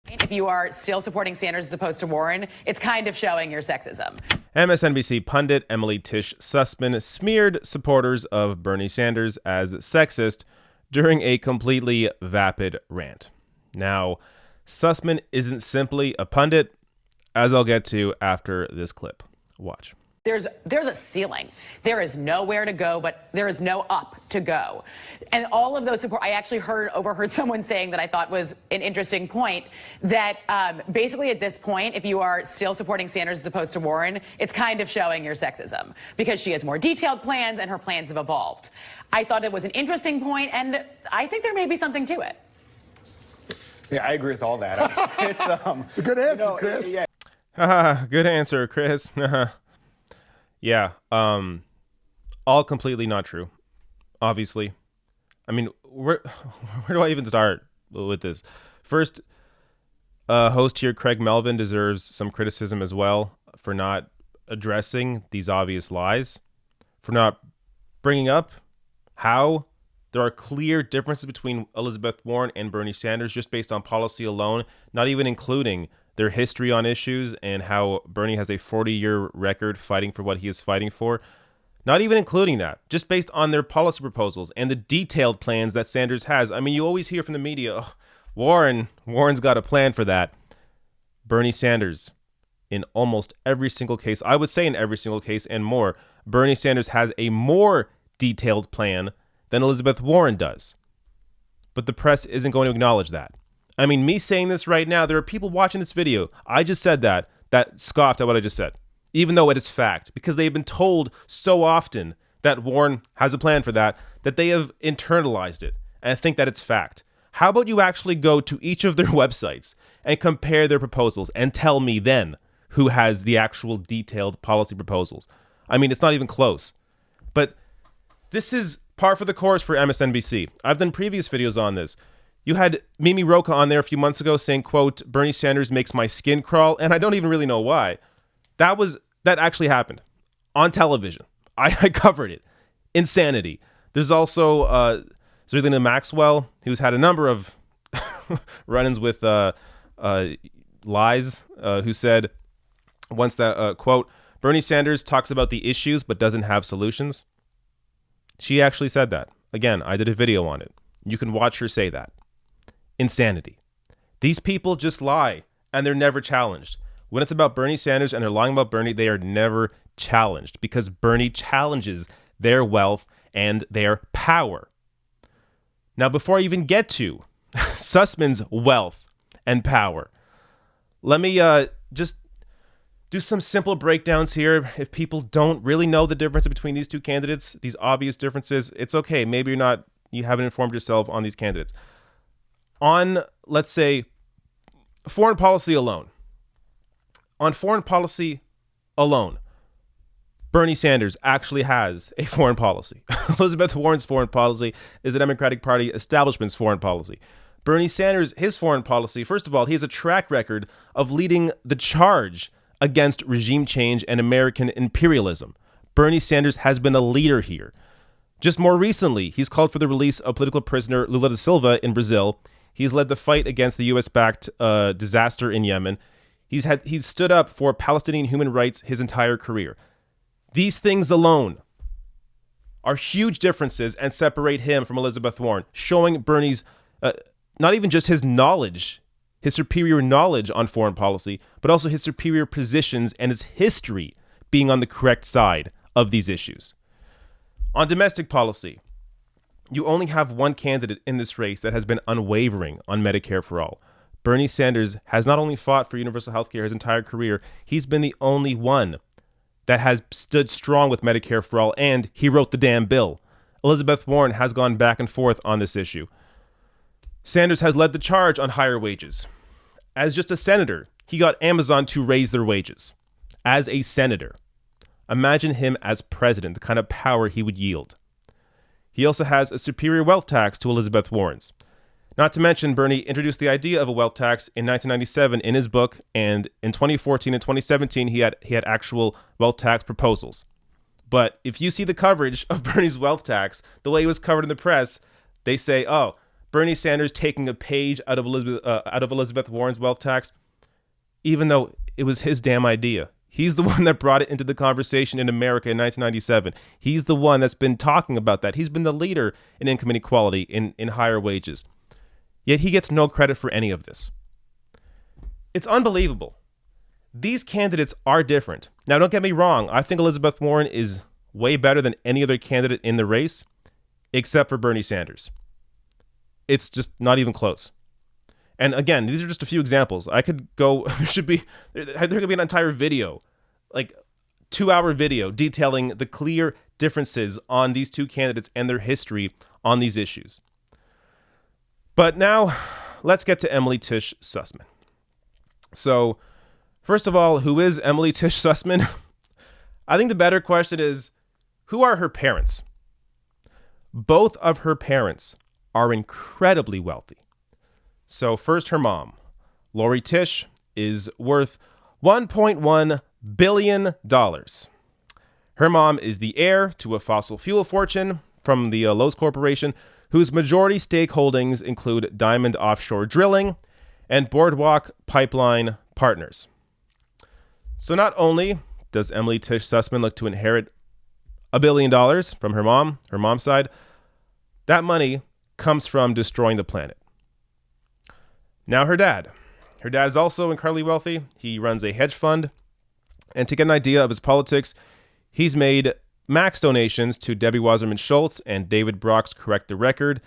If you are still supporting Sanders as opposed to Warren, it's kind of showing your sexism. MSNBC pundit Emily Tish Sussman smeared supporters of Bernie Sanders as sexist during a completely vapid rant. Now, Sussman isn't simply a pundit, as I'll get to after this clip. Watch. There's a ceiling. There is nowhere to go, but there is no up to go. And all of those support, I actually overheard someone saying that I thought was an interesting point, that basically at this point, if you are still supporting Sanders as opposed to Warren, it's kind of showing your sexism because she has more detailed plans and her plans have evolved. I thought it was an interesting point, and I think there may be something to it. Yeah, I agree with all that. It's a good answer, Chris. Yeah. Good answer, Chris. Yeah, all completely not true, obviously. I mean, where do I even start with this? First, host here, Craig Melvin, deserves some criticism as well for not addressing these obvious lies, for not bringing up how there are clear differences between Elizabeth Warren and Bernie Sanders just based on policy alone, not even including their history on issues and how Bernie has a 40-year record fighting for what he is fighting for. Not even including that, just based on their policy proposals and the detailed plans that Sanders has. I mean, you always hear from the media, oh, Warren's got a plan for that. Bernie Sanders, in almost every single case, I would say in every single case and more, Bernie Sanders has a more detailed plan than Elizabeth Warren does. But the press isn't going to acknowledge that. I mean, me saying this right now, there are people watching this video. I just said that scoffed at what I just said, even though it is fact, because they've been told so often that Warren has a plan for that they have internalized it and think that it's fact. How about you actually go to each of their websites and compare their proposals and tell me then who has the actual detailed policy proposals? I mean, it's not even close. But this is par for the course for MSNBC. I've done previous videos on this. You had Mimi Rocha on there a few months ago saying, quote, Bernie Sanders makes my skin crawl, and I don't even really know why. That actually happened on television. I covered it. Insanity. There's also Zerlina Maxwell, who's had a number of run-ins with lies, who said once that, quote, Bernie Sanders talks about the issues but doesn't have solutions. She actually said that. Again, I did a video on it. You can watch her say that. Insanity. These people just lie, and they're never challenged. When it's about Bernie Sanders and they're lying about Bernie, they are never challenged because Bernie challenges their wealth and their power. Now, before I even get to Sussman's wealth and power, let me just do some simple breakdowns here. If people don't really know the difference between these two candidates, these obvious differences, it's okay. Maybe you haven't informed yourself on these candidates. On, let's say, foreign policy alone. On foreign policy alone, Bernie Sanders actually has a foreign policy. Elizabeth Warren's foreign policy is the Democratic Party establishment's foreign policy. Bernie Sanders, his foreign policy, first of all, he has a track record of leading the charge against regime change and American imperialism. Bernie Sanders has been a leader here. Just more recently, he's called for the release of political prisoner Lula da Silva in Brazil. He's led the fight against the U.S.-backed disaster in Yemen. He's stood up for Palestinian human rights his entire career. These things alone are huge differences and separate him from Elizabeth Warren, showing Bernie's not even just his knowledge, his superior knowledge on foreign policy, but also his superior positions and his history being on the correct side of these issues. On domestic policy, you only have one candidate in this race that has been unwavering on Medicare for all. Bernie Sanders has not only fought for universal health care his entire career, he's been the only one that has stood strong with Medicare for all, and he wrote the damn bill. Elizabeth Warren has gone back and forth on this issue. Sanders has led the charge on higher wages. As just a senator, he got Amazon to raise their wages. As a senator. Imagine him as president, the kind of power he would yield. He also has a superior wealth tax to Elizabeth Warren's. Not to mention, Bernie introduced the idea of a wealth tax in 1997 in his book, and in 2014 and 2017, he had actual wealth tax proposals. But if you see the coverage of Bernie's wealth tax, the way it was covered in the press, they say, oh, Bernie Sanders taking a page out of Elizabeth Warren's wealth tax, even though it was his damn idea. He's the one that brought it into the conversation in America in 1997. He's the one that's been talking about that. He's been the leader in income inequality, in higher wages. Yet he gets no credit for any of this. It's unbelievable. These candidates are different. Now, don't get me wrong. I think Elizabeth Warren is way better than any other candidate in the race, except for Bernie Sanders. It's just not even close. And again, these are just a few examples. I could go, there could be an entire video, like 2-hour video detailing the clear differences on these two candidates and their history on these issues. But now let's get to Emily Tish Sussman. So first of all, who is Emily Tish Sussman? I think the better question is, who are her parents? Both of her parents are incredibly wealthy. So first, her mom, Lori Tish, is worth $1.1 billion. Her mom is the heir to a fossil fuel fortune from the Lowe's Corporation, whose majority stake holdings include Diamond Offshore Drilling and Boardwalk Pipeline Partners. So not only does Emily Tish Sussman look to inherit $1 billion from her mom's side, that money comes from destroying the planet. Now her dad is also incredibly wealthy. He runs a hedge fund. And to get an idea of his politics, he's made max donations to Debbie Wasserman Schultz and David Brock's Correct the Record.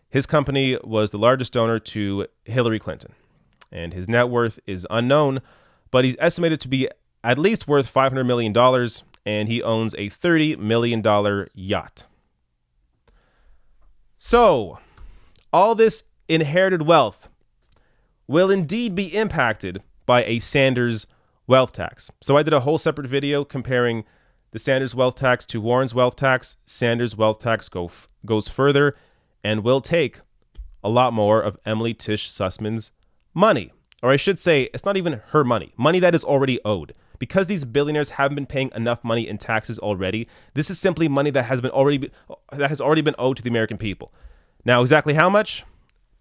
His company was the largest donor to Hillary Clinton. And his net worth is unknown, but he's estimated to be at least worth $500 million, and he owns a $30 million yacht. So, all this inherited wealth will indeed be impacted by a Sanders wealth tax. So I did a whole separate video comparing the Sanders wealth tax to Warren's wealth tax. Sanders wealth tax goes further and will take a lot more of Emily Tish Sussman's money. Or I should say, it's not even her money that is already owed. Because these billionaires haven't been paying enough money in taxes already, this is simply money that has already been owed to the American people. Now, exactly how much?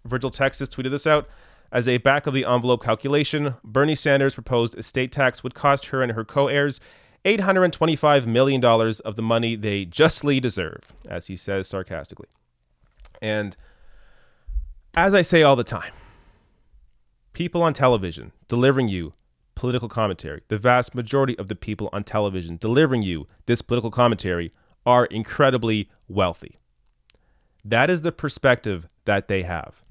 Virgil Texas tweeted this out. As a back-of-the-envelope calculation, Bernie Sanders' proposed estate tax would cost her and her co-heirs $825 million of the money they justly deserve, as he says sarcastically. And as I say all the time, people on television delivering you political commentary, the vast majority of the people on television delivering you this political commentary are incredibly wealthy. That is the perspective that they have.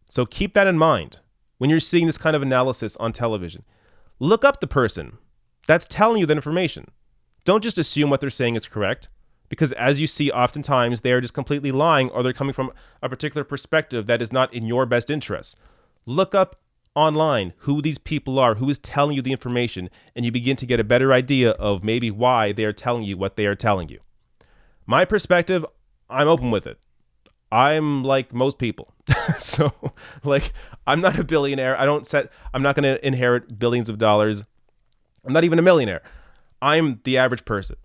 So keep that in mind when you're seeing this kind of analysis on television. Look up the person that's telling you that information. Don't just assume what they're saying is correct, because as you see, oftentimes they are just completely lying, or they're coming from a particular perspective that is not in your best interest. Look up online who these people are, who is telling you the information, and you begin to get a better idea of maybe why they are telling you what they are telling you. My perspective, I'm open with it. I'm like most people. So, like, I'm not a billionaire. I'm not going to inherit billions of dollars. I'm not even a millionaire. I'm the average person.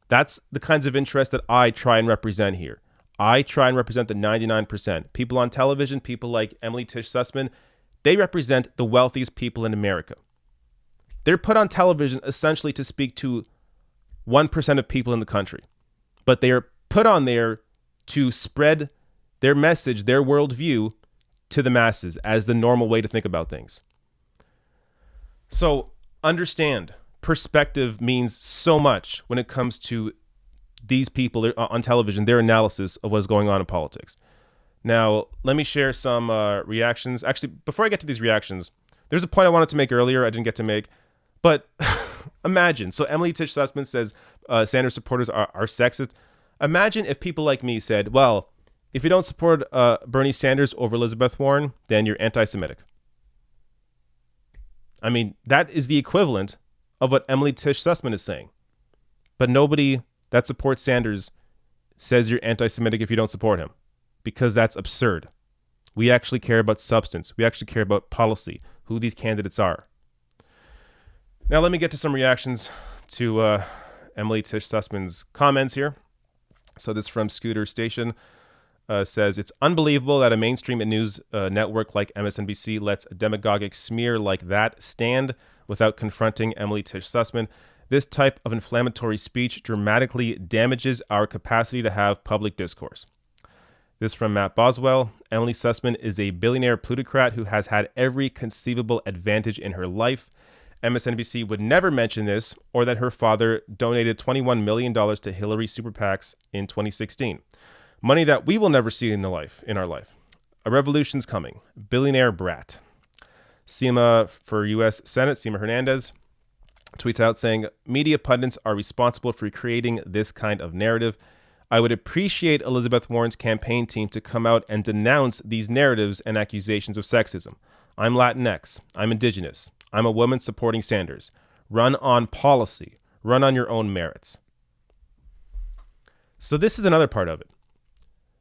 That's the kinds of interests that I try and represent here. I try and represent the 99%. People on television, people like Emily Tish Sussman, they represent the wealthiest people in America. They're put on television essentially to speak to 1% of people in the country. But they are put on there to spread their message, their worldview to the masses as the normal way to think about things. So understand, perspective means so much when it comes to these people on television, their analysis of what's going on in politics. Now, let me share some reactions. Actually, before I get to these reactions, there's a point I wanted to make earlier I didn't get to make. But imagine, so Emily Tish Sussman says Sanders supporters are sexist. Imagine if people like me said, well, if you don't support Bernie Sanders over Elizabeth Warren, then you're anti-Semitic. I mean, that is the equivalent of what Emily Tish Sussman is saying. But nobody that supports Sanders says you're anti-Semitic if you don't support him, because that's absurd. We actually care about substance. We actually care about policy, who these candidates are. Now, let me get to some reactions to Emily Tish Sussman's comments here. So this is from Scooter Station. says, it's unbelievable that a mainstream news network like MSNBC lets a demagogic smear like that stand without confronting Emily Tish Sussman. This type of inflammatory speech dramatically damages our capacity to have public discourse. This from Matt Boswell. Emily Sussman is a billionaire plutocrat who has had every conceivable advantage in her life. MSNBC would never mention this or that her father donated $21 million to Hillary super PACs in 2016. Money that we will never see in our life. A revolution's coming. Billionaire brat. Seema for U.S. Senate, Seema Hernandez, tweets out saying, media pundits are responsible for creating this kind of narrative. I would appreciate Elizabeth Warren's campaign team to come out and denounce these narratives and accusations of sexism. I'm Latinx. I'm Indigenous. I'm a woman supporting Sanders. Run on policy. Run on your own merits. So this is another part of it.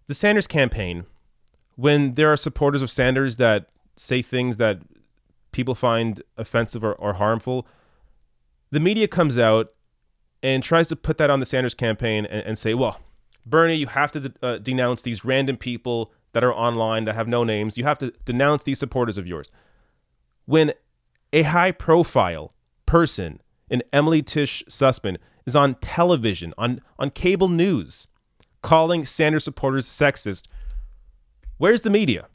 The Sanders campaign, when there are supporters of Sanders that say things that people find offensive or harmful, the media comes out and tries to put that on the Sanders campaign and say, well, Bernie, you have to denounce these random people that are online that have no names. You have to denounce these supporters of yours. When a high-profile person, an Emily Tish Sussman, is on television, on cable news, calling Sanders supporters sexist, where's the media?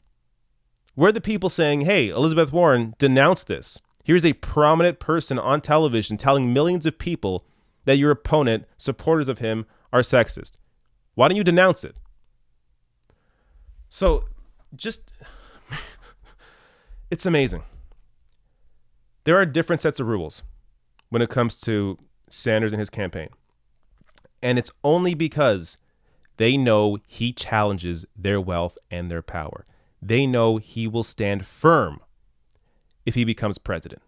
Where are the people saying, hey, Elizabeth Warren, denounce this? Here's a prominent person on television telling millions of people that your opponent, supporters of him, are sexist. Why don't you denounce it? So, just, it's amazing. There are different sets of rules when it comes to Sanders and his campaign. And it's only because they know he challenges their wealth and their power. They know he will stand firm if he becomes president.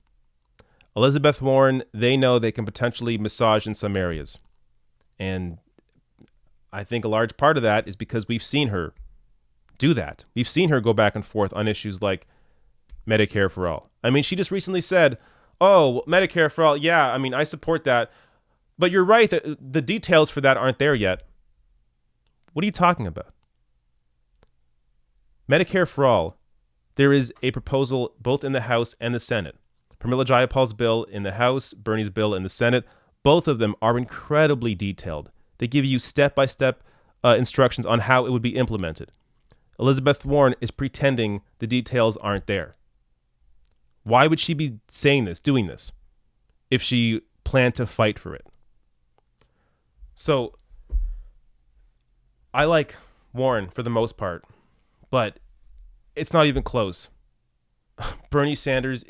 Elizabeth Warren, they know they can potentially massage in some areas. And I think a large part of that is because we've seen her do that. We've seen her go back and forth on issues like Medicare for all. I mean, she just recently said, oh, Medicare for all, yeah, I mean, I support that. But you're right that the details for that aren't there yet. What are you talking about? Medicare for all, there is a proposal both in the House and the Senate. Pramila Jayapal's bill in the House, Bernie's bill in the Senate, both of them are incredibly detailed. They give you step-by-step instructions on how it would be implemented. Elizabeth Warren is pretending the details aren't there. Why would she be saying this, doing this, if she planned to fight for it? So, I like Warren for the most part, but it's not even close. Bernie Sanders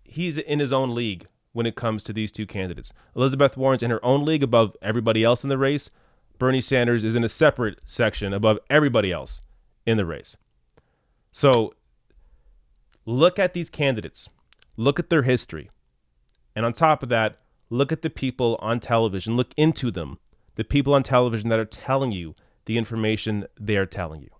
he's in his own league when it comes to these two candidates. Elizabeth Warren's in her own league above everybody else in the race. Bernie Sanders is in a separate section above everybody else in the race. So look at these candidates. Look at their history. And on top of that, look at the people on television. Look into them. The people on television that are telling you the information they are telling you.